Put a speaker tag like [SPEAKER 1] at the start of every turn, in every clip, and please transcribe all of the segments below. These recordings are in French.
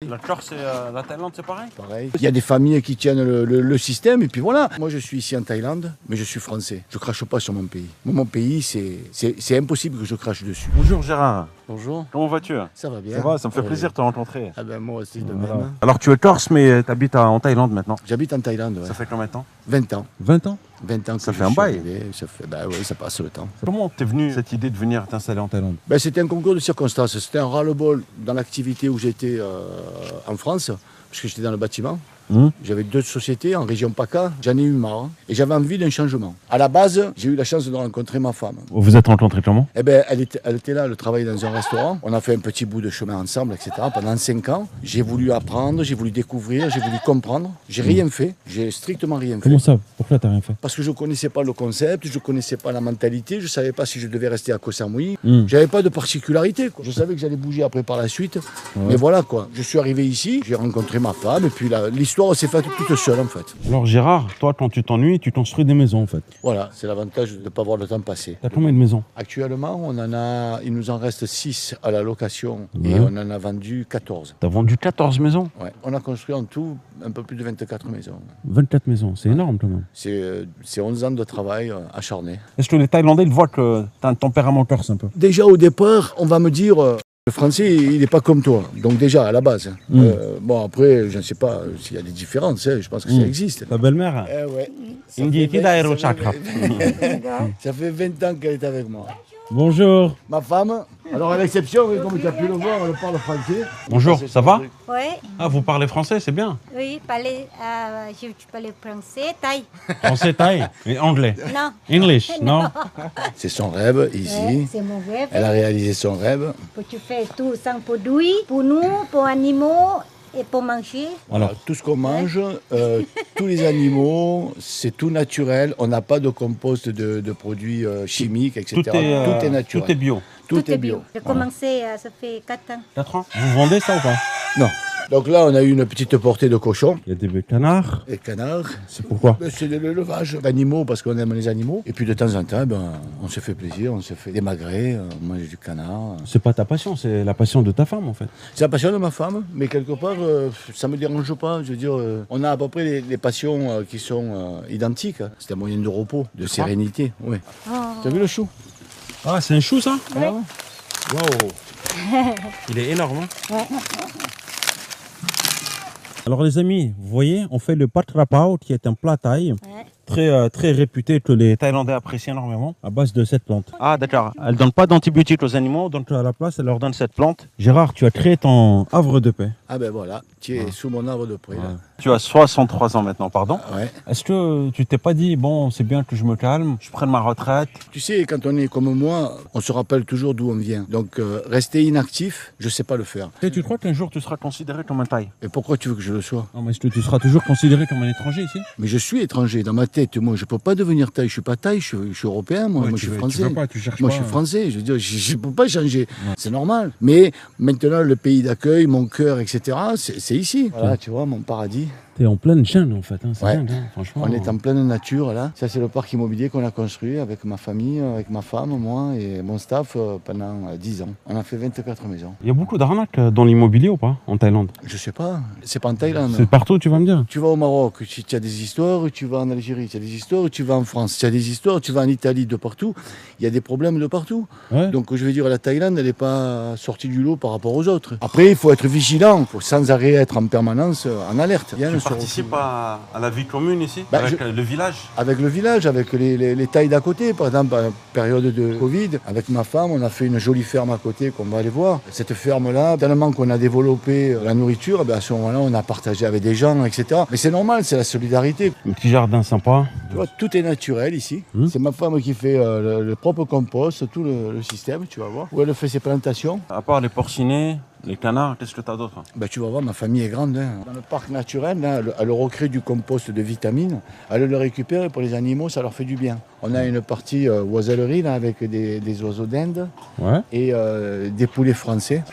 [SPEAKER 1] La Corse et la Thaïlande, c'est pareil?
[SPEAKER 2] Pareil. Il y a des familles qui tiennent le système et puis voilà. Moi je suis ici en Thaïlande, mais je suis français. Je crache pas sur mon pays. Moi, mon pays, c'est impossible que je crache dessus.
[SPEAKER 1] Bonjour Gérard.
[SPEAKER 2] Bonjour.
[SPEAKER 1] Comment vas-tu?
[SPEAKER 2] Ça va bien.
[SPEAKER 1] Ça va, ça me fait plaisir de te rencontrer.
[SPEAKER 2] Ah ben moi aussi de
[SPEAKER 1] Voilà.
[SPEAKER 2] même.
[SPEAKER 1] Alors tu es Corse, mais tu habites en Thaïlande maintenant.
[SPEAKER 2] J'habite en Thaïlande, ouais.
[SPEAKER 1] Ça fait combien de temps?
[SPEAKER 2] 20 ans.
[SPEAKER 1] 20 ans?
[SPEAKER 2] 20 ans que
[SPEAKER 1] Ça
[SPEAKER 2] je
[SPEAKER 1] fait un
[SPEAKER 2] suis
[SPEAKER 1] bail.
[SPEAKER 2] arrivé. Ça fait, bah oui, ça passe le temps.
[SPEAKER 1] Comment t'es venu cette idée de venir t'installer en Thaïlande?
[SPEAKER 2] Ben, c'était un concours de circonstances. C'était un ras-le-bol dans l'activité où j'étais en France, puisque j'étais dans le bâtiment. J'avais 2 sociétés en région PACA, j'en ai eu marre et j'avais envie d'un changement. À la base, j'ai eu la chance de rencontrer ma femme.
[SPEAKER 1] Vous êtes rencontrés comment?
[SPEAKER 2] Eh ben, elle était là, elle travaillait dans un restaurant. On a fait un petit bout de chemin ensemble, etc. Pendant 5 ans, j'ai voulu apprendre, j'ai voulu découvrir, j'ai voulu comprendre. J'ai rien fait, j'ai strictement rien fait.
[SPEAKER 3] Comment ça? Pourquoi t'as rien fait?
[SPEAKER 2] Parce que je ne connaissais pas le concept, je ne connaissais pas la mentalité, je ne savais pas si je devais rester à Koh Samui. J'avais pas de particularité, quoi. Je savais que j'allais bouger après par la suite. Mais voilà quoi. Je suis arrivé ici, j'ai rencontré ma femme et puis l'histoire s'est faite toute seule en fait.
[SPEAKER 3] Alors Gérard, toi quand tu t'ennuies, tu construis des maisons en fait.
[SPEAKER 2] Voilà, c'est l'avantage de ne pas voir le temps passer.
[SPEAKER 3] T'as combien de maisons?
[SPEAKER 2] Actuellement, il nous en reste 6 à la location
[SPEAKER 3] Ouais.
[SPEAKER 2] et on en a vendu 14.
[SPEAKER 3] T'as vendu 14 maisons?
[SPEAKER 2] Ouais. On a construit en tout un peu plus de 24 maisons.
[SPEAKER 3] 24 maisons, c'est énorme quand même.
[SPEAKER 2] C'est 11 ans de travail acharné.
[SPEAKER 3] Est-ce que les Thaïlandais ils voient que t'as un tempérament corse un peu?
[SPEAKER 2] Déjà au départ, on va me dire, le français, il n'est pas comme toi. Donc déjà, à la base. Bon, après, je ne sais pas s'il y a des différences, hein, je pense que ça existe.
[SPEAKER 3] Ta belle-mère?
[SPEAKER 2] Eh ouais. Ça
[SPEAKER 3] Ingi
[SPEAKER 2] fait
[SPEAKER 3] Kida
[SPEAKER 2] 20
[SPEAKER 3] Hero Chakra.
[SPEAKER 2] ça fait 20 ans qu'elle est avec moi.
[SPEAKER 3] Bonjour.
[SPEAKER 2] Ma femme, alors à l'exception, comme tu as pu le voir, elle parle français.
[SPEAKER 3] Bonjour, ça va?
[SPEAKER 4] Oui,
[SPEAKER 3] Ah, vous parlez français, c'est bien.
[SPEAKER 4] oui, je parle français, thaï.
[SPEAKER 3] Français, thaï et anglais.
[SPEAKER 4] Non,
[SPEAKER 3] English, non?
[SPEAKER 2] C'est son rêve ici.
[SPEAKER 4] c'est mon rêve.
[SPEAKER 2] Elle a réalisé son rêve.
[SPEAKER 4] Que tu fais tout sans produit, pour nous, pour animaux et pour manger.
[SPEAKER 2] Alors, tout ce qu'on mange, tous les animaux, c'est tout naturel. On n'a pas de compost de produits chimiques, etc.
[SPEAKER 3] Tout est
[SPEAKER 2] naturel.
[SPEAKER 3] Tout est bio.
[SPEAKER 2] Tout est bio.
[SPEAKER 4] J'ai commencé, ça fait 4 ans.
[SPEAKER 3] 4 ans. Vous vendez ça ou pas?
[SPEAKER 2] Non. Donc là, on a eu une petite portée de cochons
[SPEAKER 3] Il y a des canards.
[SPEAKER 2] et canards.
[SPEAKER 3] C'est pourquoi?
[SPEAKER 2] Ben, c'est de l'élevage d'animaux parce qu'on aime les animaux. Et puis de temps en temps, on se fait plaisir, on se fait démagrer, on mange du canard.
[SPEAKER 3] C'est pas ta passion, c'est la passion de ta femme en fait.
[SPEAKER 2] C'est la passion de ma femme, mais quelque part, ça ne me dérange pas. Je veux dire, on a à peu près les passions qui sont identiques. C'est un moyen de repos, de sérénité. Oui. T'as vu le chou?
[SPEAKER 3] Ah, c'est un chou ça?
[SPEAKER 4] Oui.
[SPEAKER 3] Waouh. Il est énorme. Hein?
[SPEAKER 4] Ouais.
[SPEAKER 3] Alors les amis, vous voyez, on fait le pat rapao qui est un plat thaï
[SPEAKER 4] Ouais.
[SPEAKER 3] très réputé que les Thaïlandais apprécient énormément à base de cette plante. Ah d'accord, elle donne pas d'antibiotiques aux animaux, donc à la place elle leur donne cette plante. Gérard, tu as créé ton havre de paix.
[SPEAKER 2] Ah ben voilà, tu es sous mon arbre de près là.
[SPEAKER 1] Tu as 63 ans maintenant, pardon.
[SPEAKER 2] Ouais.
[SPEAKER 3] Est-ce que tu t'es pas dit, bon c'est bien que je me calme, je prenne ma retraite?
[SPEAKER 2] Tu sais, quand on est comme moi, on se rappelle toujours d'où on vient. Donc rester inactif, je ne sais pas le faire.
[SPEAKER 3] Et tu crois qu'un jour tu seras considéré comme un Thaï?
[SPEAKER 2] Et pourquoi tu veux que je le sois?
[SPEAKER 3] Non mais est-ce que tu seras toujours considéré comme un étranger ici?
[SPEAKER 2] Mais je suis étranger dans ma tête. Moi, je ne peux pas devenir Thaï. Je ne suis pas Thaï, je suis européen. Moi,
[SPEAKER 3] Ouais,
[SPEAKER 2] moi je suis français.
[SPEAKER 3] tu cherches
[SPEAKER 2] Moi,
[SPEAKER 3] pas.
[SPEAKER 2] je suis français. Je veux dire, je ne peux pas changer. C'est normal. Mais maintenant, le pays d'accueil, mon cœur, etc., c'est ici. Voilà, tu vois, mon paradis.
[SPEAKER 3] T'es en pleine chaîne en fait, hein. C'est
[SPEAKER 2] Ouais.
[SPEAKER 3] dingue, hein, franchement.
[SPEAKER 2] On est en pleine nature, là. Ça, c'est le parc immobilier qu'on a construit avec ma famille, avec ma femme, moi et mon staff pendant 10 ans. On a fait 24 maisons.
[SPEAKER 3] Il y a beaucoup d'arnaques dans l'immobilier ou pas, en Thaïlande?
[SPEAKER 2] Je sais pas. C'est pas en Thaïlande.
[SPEAKER 3] C'est partout, tu vas me dire.
[SPEAKER 2] Tu vas au Maroc, tu as des histoires, tu vas en Algérie, tu as des histoires, tu vas en France, tu as des histoires, tu vas en Italie, de partout. Il y a des problèmes de partout.
[SPEAKER 3] Ouais.
[SPEAKER 2] Donc je veux dire, la Thaïlande, elle n'est pas sortie du lot par rapport aux autres. Après, il faut être vigilant, il faut sans arrêt être en permanence en alerte. Il y a
[SPEAKER 1] Tu
[SPEAKER 2] un
[SPEAKER 1] participes à la vie commune ici,
[SPEAKER 2] Bah,
[SPEAKER 1] avec le village?
[SPEAKER 2] Avec le village, avec les Thaïs d'à côté, par exemple, en période de Covid, avec ma femme, on a fait une jolie ferme à côté qu'on va aller voir. Cette ferme-là, tellement qu'on a développé la nourriture, à ce moment-là, on a partagé avec des gens, etc. Mais c'est normal, c'est la solidarité.
[SPEAKER 3] Un petit jardin sympa.
[SPEAKER 2] Tu vois, tout est naturel ici. C'est ma femme qui fait le propre compost, tout le système, tu vas voir. Où elle fait ses plantations.
[SPEAKER 1] À part les porcinés, les canards, qu'est-ce que tu as d'autre?
[SPEAKER 2] Tu vas voir, ma famille est grande. Hein. Dans le parc naturel, là, elle recrée du compost de vitamines. Elle le récupère et pour les animaux, ça leur fait du bien. On a une partie oisellerie là, avec des oiseaux d'Inde
[SPEAKER 3] Ouais.
[SPEAKER 2] et des poulets français.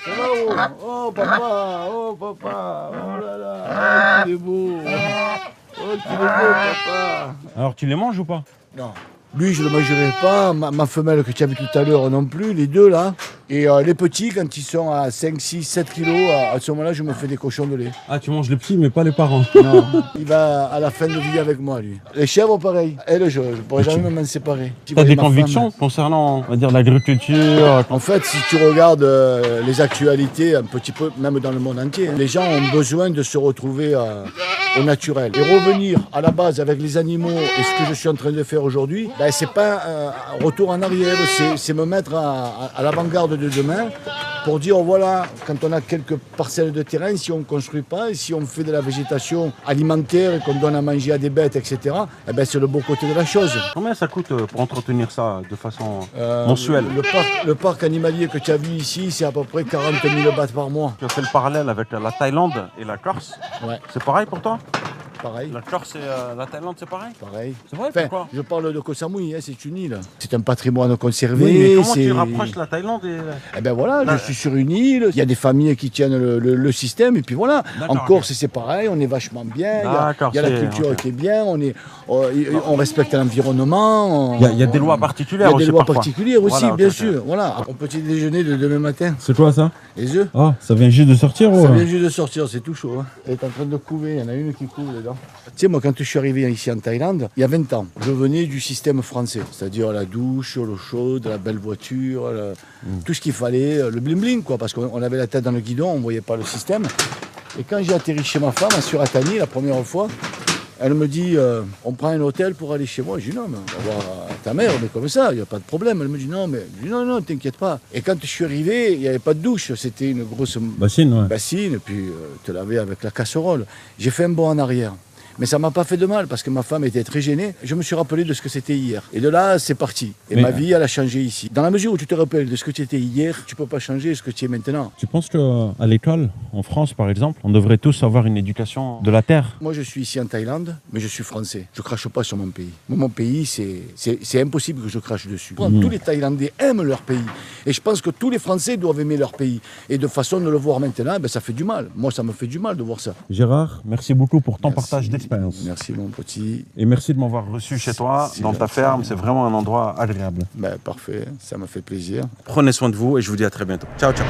[SPEAKER 2] Oh papa, oh papa, oh là là, oh, qu'il est beau, oh qu'il est beau papa.
[SPEAKER 3] Alors tu les manges ou pas?
[SPEAKER 2] Non, Lui, je ne le mangerai pas. Ma femelle que tu as vue tout à l'heure non plus. Les deux là. Et les petits, quand ils sont à 5, 6, 7 kilos, à ce moment-là, je me fais des cochons de lait.
[SPEAKER 3] Ah, tu manges les petits, mais pas les parents.
[SPEAKER 2] Non, il va à la fin de vie avec moi, lui. Les chèvres, pareil. Elles, je ne pourrais jamais m'en séparer.
[SPEAKER 3] Tu as des convictions concernant, on va dire, l'agriculture?
[SPEAKER 2] En fait, si tu regardes les actualités, un petit peu, même dans le monde entier, les gens ont besoin de se retrouver au naturel. Et revenir à la base avec les animaux et ce que je suis en train de faire aujourd'hui, ben, c'est pas un retour en arrière, c'est me mettre à l'avant-garde de demain pour dire voilà, quand on a quelques parcelles de terrain, si on ne construit pas, et si on fait de la végétation alimentaire et qu'on donne à manger à des bêtes, etc., eh ben, c'est le beau côté de la chose.
[SPEAKER 3] Combien ça coûte pour entretenir ça de façon mensuelle?
[SPEAKER 2] Le parc animalier que tu as vu ici, c'est à peu près 40 000 bahts par mois.
[SPEAKER 3] Tu as fait le parallèle avec la Thaïlande et la Corse.
[SPEAKER 2] Ouais,
[SPEAKER 3] C'est pareil pour toi?
[SPEAKER 2] pareil.
[SPEAKER 3] La Corse et la Thaïlande, c'est pareil?
[SPEAKER 2] Pareil.
[SPEAKER 3] C'est vrai,
[SPEAKER 2] Enfin,
[SPEAKER 3] pourquoi?
[SPEAKER 2] je parle de Koh Samui, hein, c'est une île. C'est un patrimoine conservé.
[SPEAKER 3] Oui, mais comment
[SPEAKER 2] c'est-
[SPEAKER 3] tu rapproches la Thaïlande et...
[SPEAKER 2] Eh ben voilà, je suis sur une île, il y a des familles qui tiennent le système, et puis voilà. En
[SPEAKER 3] D'accord,
[SPEAKER 2] Corse, c'est pareil, on est vachement bien,
[SPEAKER 3] D'accord,
[SPEAKER 2] il y a la
[SPEAKER 3] c'est-
[SPEAKER 2] culture
[SPEAKER 3] ok.
[SPEAKER 2] qui est bien, on respecte l'environnement.
[SPEAKER 3] Il y a des lois particulières
[SPEAKER 2] Il y a
[SPEAKER 3] aussi
[SPEAKER 2] des lois
[SPEAKER 3] parfois.
[SPEAKER 2] particulières aussi,
[SPEAKER 3] Voilà, ok,
[SPEAKER 2] bien
[SPEAKER 3] ok.
[SPEAKER 2] sûr. Voilà, au petit déjeuner de demain matin,
[SPEAKER 3] C'est quoi ça?
[SPEAKER 2] les œufs.
[SPEAKER 3] Ah, ça vient juste de sortir ou?
[SPEAKER 2] Ça vient juste de sortir, c'est tout chaud. Hein. Elle est en train de couver, il y en a une qui couve dedans. Tu sais, moi, quand je suis arrivé ici en Thaïlande, il y a 20 ans, je venais du système français, c'est-à-dire la douche, l'eau chaude, la belle voiture, tout ce qu'il fallait, le bling-bling, quoi, parce qu'on avait la tête dans le guidon, on ne voyait pas le système. Et quand j'ai atterri chez ma femme, à Suratani, la première fois, elle me dit, on prend un hôtel pour aller chez moi. Je dis, non, mais on va voir ta mère, mais comme ça, il n'y a pas de problème. Elle me dit, non, mais je dis, non, non, t'inquiète pas. Et quand je suis arrivé, il n'y avait pas de douche, c'était une grosse
[SPEAKER 3] Bassine, ouais.
[SPEAKER 2] bassine, et puis te laver avec la casserole. J'ai fait un bond en arrière. Mais ça m'a pas fait de mal parce que ma femme était très gênée. Je me suis rappelé de ce que c'était hier. Et de là, c'est parti. Et
[SPEAKER 3] Mais-
[SPEAKER 2] ma vie, elle a changé ici. Dans la mesure où tu te rappelles de ce que tu étais hier, tu peux pas changer ce que tu es maintenant.
[SPEAKER 3] Tu penses qu'à l'école, en France par exemple, on devrait tous avoir une éducation de la terre?
[SPEAKER 2] Moi, je suis ici en Thaïlande, mais je suis français. Je crache pas sur mon pays. Moi, mon pays, c'est impossible que je crache dessus. Tous les Thaïlandais aiment leur pays. Et je pense que tous les Français doivent aimer leur pays. Et de façon de le voir maintenant, ben, ça fait du mal. Moi, ça me fait du mal de voir ça.
[SPEAKER 3] Gérard, merci beaucoup pour ton
[SPEAKER 2] Merci.
[SPEAKER 3] partage d'expérience.
[SPEAKER 2] Merci, mon petit.
[SPEAKER 3] Et merci de m'avoir reçu chez toi,
[SPEAKER 2] C'est
[SPEAKER 3] dans ta
[SPEAKER 2] gentil.
[SPEAKER 3] ferme. C'est vraiment un endroit agréable.
[SPEAKER 2] Ben, parfait, ça m'a fait plaisir.
[SPEAKER 3] Prenez soin de vous et je vous dis à très bientôt. Ciao, ciao.